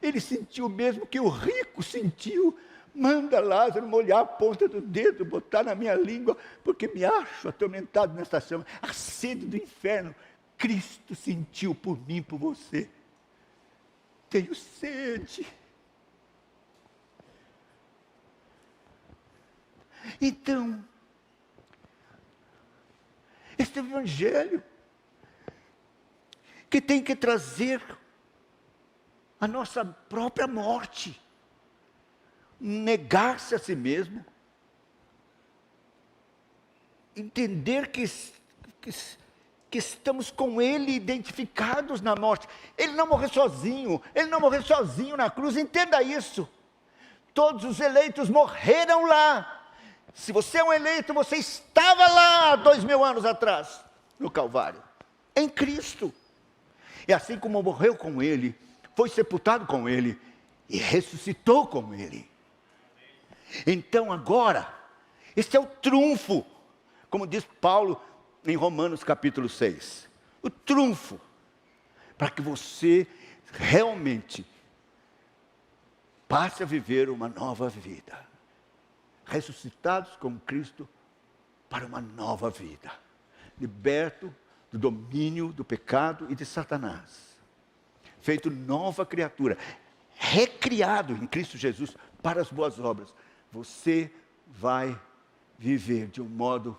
Ele sentiu o mesmo que o rico sentiu. Manda Lázaro molhar a ponta do dedo, botar na minha língua, porque me acho atormentado nesta chama. A sede do inferno, Cristo sentiu por mim, por você. Tenho sede. Então, este evangelho, que tem que trazer a nossa própria morte, negar-se a si mesmo, entender que estamos com Ele identificados na morte. Ele não morreu sozinho, Ele não morreu sozinho na cruz, entenda isso. Todos os eleitos morreram lá. Se você é um eleito, você estava lá 2000 anos atrás, no Calvário, em Cristo. E assim como morreu com Ele, foi sepultado com Ele e ressuscitou com Ele. Então agora, este é o trunfo, como diz Paulo em Romanos capítulo 6. O trunfo, para que você realmente passe a viver uma nova vida. Ressuscitados com Cristo para uma nova vida. Liberto do domínio do pecado e de Satanás. Feito nova criatura. Recriado em Cristo Jesus para as boas obras. Você vai viver de um modo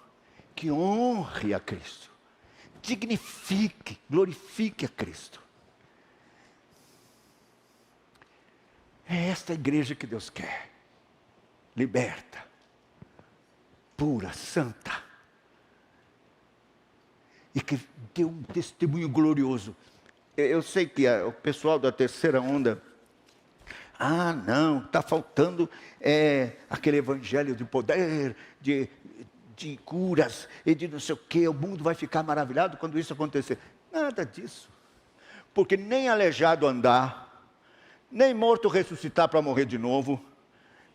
que honre a Cristo. Dignifique, glorifique a Cristo. É esta igreja que Deus quer. Liberta, pura, santa, e que dê um testemunho glorioso. Eu sei que o pessoal da terceira onda, não, está faltando aquele evangelho de poder, de curas, e de não sei o quê, o mundo vai ficar maravilhado quando isso acontecer. Nada disso, porque nem aleijado andar, nem morto ressuscitar para morrer de novo,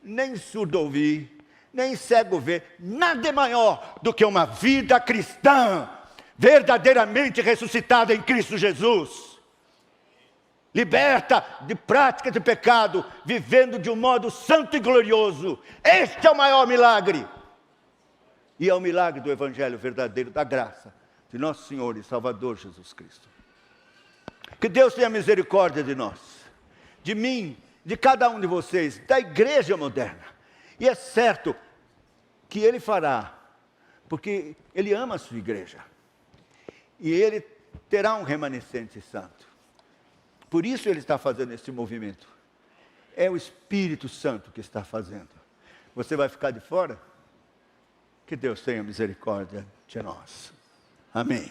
nem surdo ouvir, nem cego ver, nada é maior do que uma vida cristã, verdadeiramente ressuscitada em Cristo Jesus. Liberta de prática de pecado, vivendo de um modo santo e glorioso. Este é o maior milagre. E é o milagre do Evangelho verdadeiro, da graça de nosso Senhor e Salvador Jesus Cristo. Que Deus tenha misericórdia de nós. de mim, de cada um de vocês, da igreja moderna. E é certo que Ele fará, porque Ele ama a sua igreja. E Ele terá um remanescente santo. Por isso Ele está fazendo esse movimento. É o Espírito Santo que está fazendo. Você vai ficar de fora? Que Deus tenha misericórdia de nós. Amém.